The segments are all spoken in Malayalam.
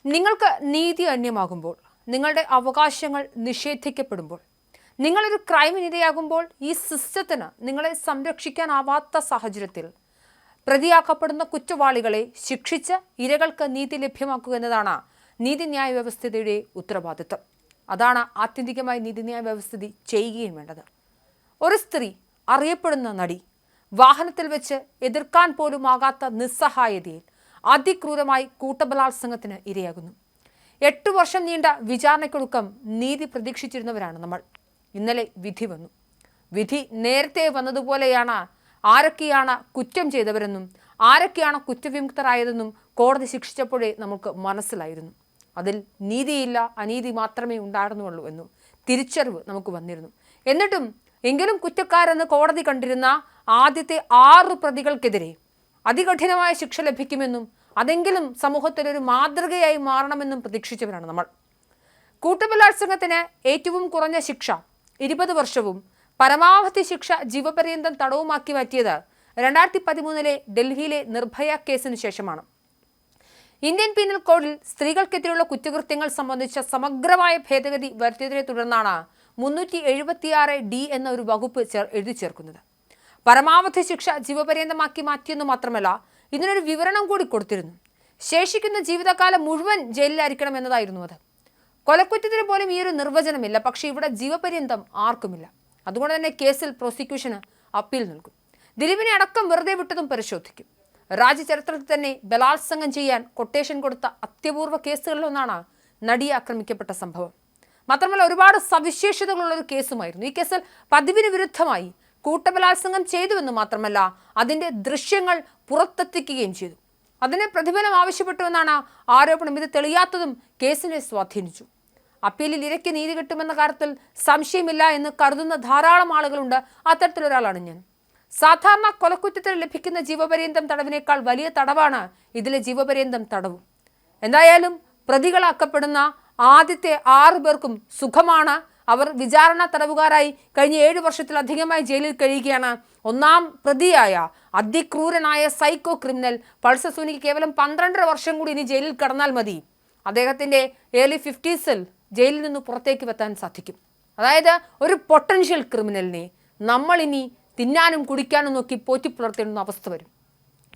നിങ്ങൾക്ക് നീതി അന്യമാകുമ്പോൾ, നിങ്ങളുടെ അവകാശങ്ങൾ നിഷേധിക്കപ്പെടുമ്പോൾ, നിങ്ങളൊരു ക്രൈമിനിരയാകുമ്പോൾ ഈ സിസ്റ്റത്തിന് നിങ്ങളെ സംരക്ഷിക്കാനാവാത്ത സാഹചര്യത്തിൽ പ്രതിയാക്കപ്പെടുന്ന കുറ്റവാളികളെ ശിക്ഷിച്ച് ഇരകൾക്ക് നീതി ലഭ്യമാക്കുക എന്നതാണ് നീതിന്യായ വ്യവസ്ഥയുടെ ഉത്തരവാദിത്വം. അതാണ് ആത്യന്തികമായി നീതിന്യായ വ്യവസ്ഥിതി ചെയ്യുകയും വേണ്ടത്. ഒരു സ്ത്രീ, അറിയപ്പെടുന്ന നടി, വാഹനത്തിൽ വെച്ച് എതിർക്കാൻ പോലും ആകാത്ത നിസ്സഹായതയിൽ അതിക്രൂരമായി കൂട്ടബലാത്സംഗത്തിന് ഇരയാകുന്നു. 8 വർഷം നീണ്ട വിചാരണയ്ക്കൊടുക്കം നീതി പ്രതീക്ഷിച്ചിരുന്നവരാണ് നമ്മൾ. ഇന്നലെ വിധി വന്നു. വിധി നേരത്തെ വന്നതുപോലെയാണ്. ആരൊക്കെയാണ് കുറ്റം ചെയ്തവരെന്നും ആരൊക്കെയാണ് കുറ്റവിമുക്തരായതെന്നും കോടതി ശിക്ഷിച്ചപ്പോഴേ നമുക്ക് മനസ്സിലായിരുന്നു. അതിൽ നീതിയില്ല, അനീതി മാത്രമേ ഉണ്ടായിരുന്നുള്ളൂ എന്നും തിരിച്ചറിവ് നമുക്ക് വന്നിരുന്നു. എന്നിട്ടും എങ്കിലും കുറ്റക്കാരെന്ന് കോടതി കണ്ടിരുന്ന ആദ്യത്തെ 6 പ്രതികൾക്കെതിരെ അതികഠിനമായ ശിക്ഷ ലഭിക്കുമെന്നും അതെങ്കിലും സമൂഹത്തിലൊരു മാതൃകയായി മാറണമെന്നും പ്രതീക്ഷിച്ചവരാണ് നമ്മൾ. കൂട്ടബലാത്സംഗത്തിന് ഏറ്റവും കുറഞ്ഞ ശിക്ഷ 20 വർഷവും പരമാവധി ശിക്ഷ ജീവപര്യന്തം തടവുമാക്കി മാറ്റിയത് 2013 ഡൽഹിയിലെ നിർഭയ കേസിന് ശേഷമാണ്. ഇന്ത്യൻ പീനൽ കോഡിൽ സ്ത്രീകൾക്കെതിരെയുള്ള കുറ്റകൃത്യങ്ങൾ സംബന്ധിച്ച സമഗ്രമായ ഭേദഗതി വരുത്തിയതിനെ തുടർന്നാണ് 376D എന്ന ഒരു വകുപ്പ് എഴുതി ചേർക്കുന്നത്. പരമാവധി ശിക്ഷ ജീവപര്യന്തമാക്കി മാറ്റിയെന്ന് മാത്രമല്ല, ഇതിനൊരു വിവരണം കൂടി കൊടുത്തിരുന്നു. ശേഷിക്കുന്ന ജീവിതകാലം മുഴുവൻ ജയിലിലായിരിക്കണം എന്നതായിരുന്നു അത്. കൊലക്കുറ്റത്തിന് പോലും ഈ ഒരു നിർവചനമില്ല. പക്ഷേ ഇവിടെ ജീവപര്യന്തം ആർക്കുമില്ല. അതുകൊണ്ട് തന്നെ കേസിൽ പ്രോസിക്യൂഷന് അപ്പീൽ നൽകും. ദിലീപിനെ അടക്കം വെറുതെ വിട്ടതും പരിശോധിക്കും. രാജ്യചരിത്രത്തിൽ തന്നെ ബലാത്സംഗം ചെയ്യാൻ കൊട്ടേഷൻ കൊടുത്ത അത്യപൂർവ കേസുകളിലൊന്നാണ് നടിയെ ആക്രമിക്കപ്പെട്ട സംഭവം. മാത്രമല്ല ഒരുപാട് സവിശേഷതകളുള്ള ഒരു കേസുമായിരുന്നു. ഈ കേസിൽ പതിവിന് വിരുദ്ധമായി കൂട്ടബലാത്സംഗം ചെയ്തുവെന്ന് മാത്രമല്ല, അതിൻ്റെ ദൃശ്യങ്ങൾ പുറത്തെത്തിക്കുകയും ചെയ്തു. അതിന് പ്രതിഫലം ആവശ്യപ്പെട്ടുവെന്നാണ് ആരോപണം. ഇത് തെളിയാത്തതും കേസിനെ സ്വാധീനിച്ചു. അപ്പീലിൽ ഇരയ്ക്ക് നീതി കിട്ടുമെന്ന കാര്യത്തിൽ സംശയമില്ല എന്ന് കരുതുന്ന ധാരാളം ആളുകളുണ്ട്. അത്തരത്തിലൊരാളാണ് ഞാൻ. സാധാരണ കൊലക്കുറ്റത്തിന് ലഭിക്കുന്ന ജീവപര്യന്തം തടവിനേക്കാൾ വലിയ തടവാണ് ഇതിലെ ജീവപര്യന്തം തടവും. എന്തായാലും പ്രതികളാക്കപ്പെടുന്ന ആദ്യത്തെ 6 പേർക്കും സുഖമാണ്. അവർ വിചാരണ തടവുകാരായി കഴിഞ്ഞ 7 വർഷത്തിലധികമായി ജയിലിൽ കഴിയുകയാണ്. ഒന്നാം പ്രതിയായ അതിക്രൂരനായ സൈക്കോ ക്രിമിനൽ പൾസർ സുനിക്ക് കേവലം 12 വർഷം കൂടി ഇനി ജയിലിൽ കടന്നാൽ മതി. അദ്ദേഹത്തിൻ്റെ ഏർലി 50s ജയിലിൽ നിന്ന് പുറത്തേക്ക് വെത്താൻ സാധിക്കും. അതായത് ഒരു പൊട്ടൻഷ്യൽ ക്രിമിനലിനെ നമ്മളിനി തിന്നാനും കുടിക്കാനും നോക്കി പോറ്റിപ്പുലർത്തേണ്ടുന്ന അവസ്ഥ വരും.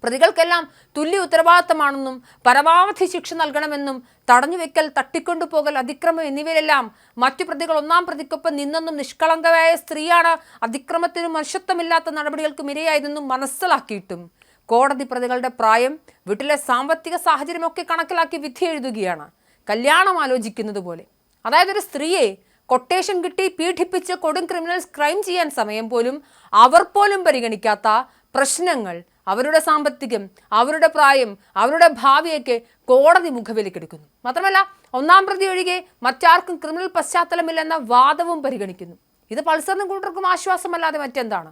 പ്രതികൾക്കെല്ലാം തുല്യ ഉത്തരവാദിത്തമാണെന്നും പരമാവധി ശിക്ഷ നൽകണമെന്നും തടഞ്ഞുവെക്കൽ, തട്ടിക്കൊണ്ടുപോകൽ, അതിക്രമം എന്നിവയിലെല്ലാം മറ്റു പ്രതികൾ 1-ാം പ്രതിക്കൊപ്പം നിന്നെന്നും നിഷ്കളങ്കയായ സ്ത്രീയാണ് അതിക്രമത്തിനും മനുഷ്യത്വമില്ലാത്ത നടപടികൾക്കും ഇരയായതെന്നും മനസ്സിലാക്കിയിട്ടും കോടതി പ്രതികളുടെ പ്രായം, വീട്ടിലെ സാമ്പത്തിക സാഹചര്യമൊക്കെ കണക്കിലാക്കി വിധി എഴുതുകയാണ്. കല്യാണം ആലോചിക്കുന്നത് പോലെ. അതായത് ഒരു സ്ത്രീയെ കൊട്ടേഷൻ കിട്ടി പീഡിപ്പിച്ച് കൊടും ക്രിമിനൽസ് ക്രൈം ചെയ്യാൻ സമയം പോലും അവർ പോലും പരിഗണിക്കാത്ത പ്രശ്നങ്ങൾ, അവരുടെ സാമ്പത്തികം, അവരുടെ പ്രായം, അവരുടെ ഭാവിയൊക്കെ കോടതി മുഖവിലേക്കെടുക്കുന്നു. മാത്രമല്ല 1-ാം പ്രതി ഒഴികെ മറ്റാർക്കും ക്രിമിനൽ പശ്ചാത്തലമില്ലെന്ന വാദവും പരിഗണിക്കുന്നു. ഇത് പൾസറിനും കൂട്ടർക്കും ആശ്വാസമല്ലാതെ മറ്റെന്താണ്?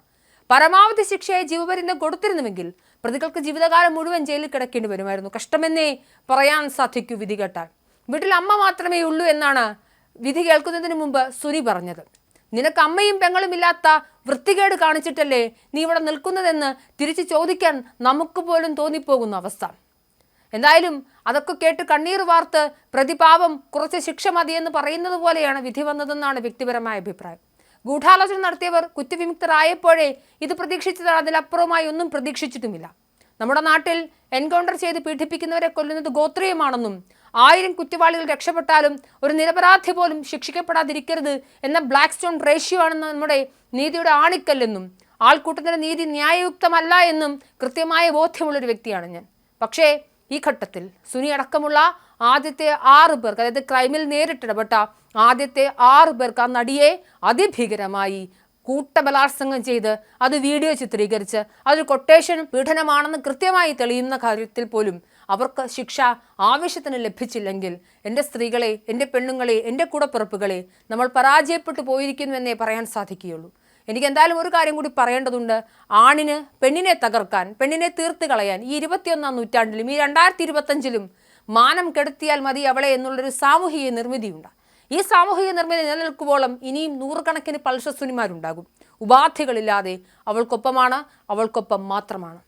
പരമാവധി ശിക്ഷയായി ജീവപര്യന്തം കൊടുത്തിരുന്നുവെങ്കിൽ പ്രതികൾക്ക് ജീവിതകാലം മുഴുവൻ ജയിലിൽ കിടക്കേണ്ടി വരുമായിരുന്നു. കഷ്ടമെന്നേ പറയാൻ സാധിക്കൂ വിധി കേട്ടാൽ. വീട്ടിൽ അമ്മ മാത്രമേ ഉള്ളൂ എന്നാണ് വിധി കേൾക്കുന്നതിന് മുമ്പ് സുനി പറഞ്ഞത്. നിനക്ക് അമ്മയും പെങ്ങളും ഇല്ലാത്ത വൃത്തികേട് കാണിച്ചിട്ടല്ലേ നീ ഇവിടെ നിൽക്കുന്നതെന്ന് തിരിച്ചു ചോദിക്കാൻ നമുക്ക് പോലും തോന്നിപ്പോകുന്ന അവസ്ഥ. എന്തായാലും അതൊക്കെ കേട്ട് കണ്ണീർ വാർത്ത് പ്രതിപാപം കുറച്ച് ശിക്ഷ മതിയെന്ന് പറയുന്നത് പോലെയാണ് വിധി വന്നതെന്നാണ് വ്യക്തിപരമായ അഭിപ്രായം. ഗൂഢാലോചന നടത്തിയവർ കുറ്റവിമുക്തരായപ്പോഴേ ഇത് പ്രതീക്ഷിച്ചതാണ്. അതിലപ്പുറമായി ഒന്നും പ്രതീക്ഷിച്ചിട്ടുമില്ല. നമ്മുടെ നാട്ടിൽ എൻകൗണ്ടർ ചെയ്ത് പീഡിപ്പിക്കുന്നവരെ കൊല്ലുന്നത് ഗോത്രീയമാണെന്നും 1000 കുറ്റവാളികൾ രക്ഷപ്പെട്ടാലും ഒരു നിരപരാധി പോലും ശിക്ഷിക്കപ്പെടാതിരിക്കരുത് എന്ന ബ്ലാക്ക് സ്റ്റോൺ റേഷ്യോ ആണെന്ന് നമ്മുടെ നീതിയുടെ ആണിക്കല്ലെന്നും ആൾക്കൂട്ടത്തിന്റെ നീതി ന്യായയുക്തമല്ല എന്നും കൃത്യമായ ബോധ്യമുള്ളൊരു വ്യക്തിയാണ് ഞാൻ. പക്ഷേ ഈ ഘട്ടത്തിൽ സുനി അടക്കമുള്ള ആദ്യത്തെ 6 പേർക്ക്, അതായത് ക്രൈമിൽ നേരിട്ടിടപെട്ട ആദ്യത്തെ 6 പേർക്ക് ആ നടിയെ അതിഭീകരമായി കൂട്ടബലാത്സംഗം ചെയ്ത് അത് വീഡിയോ ചിത്രീകരിച്ച് അതൊരു കൊട്ടേഷൻ പീഡനമാണെന്ന് കൃത്യമായി തെളിയുന്ന കാര്യത്തിൽ പോലും അവർക്ക് ശിക്ഷ ആവശ്യത്തിന് ലഭിച്ചില്ലെങ്കിൽ എൻ്റെ സ്ത്രീകളെ, എൻ്റെ പെണ്ണുങ്ങളെ, എൻ്റെ കൂടപ്പിറപ്പുകളെ നമ്മൾ പരാജയപ്പെട്ടു പോയിരിക്കുന്നുവെന്നേ പറയാൻ സാധിക്കുകയുള്ളൂ. എനിക്ക് എന്തായാലും ഒരു കാര്യം കൂടി പറയേണ്ടതുണ്ട്. ആണിന് പെണ്ണിനെ തകർക്കാൻ, പെണ്ണിനെ തീർത്ത് കളയാൻ ഈ 21-ാം നൂറ്റാണ്ടിലും ഈ 2025-ലും മാനം കെടുത്തിയാൽ മതി അവളെ എന്നുള്ളൊരു സാമൂഹിക നിർമ്മിതിയുണ്ട്. ഈ സാമൂഹിക നിർമ്മിതി നിലനിൽക്കുമ്പോഴും ഇനിയും 100 കണക്കിന് പൾസർ സുനിമാരുണ്ടാകും. ഉപാധികളില്ലാതെ അവൾക്കൊപ്പമാണ്, അവൾക്കൊപ്പം മാത്രമാണ്.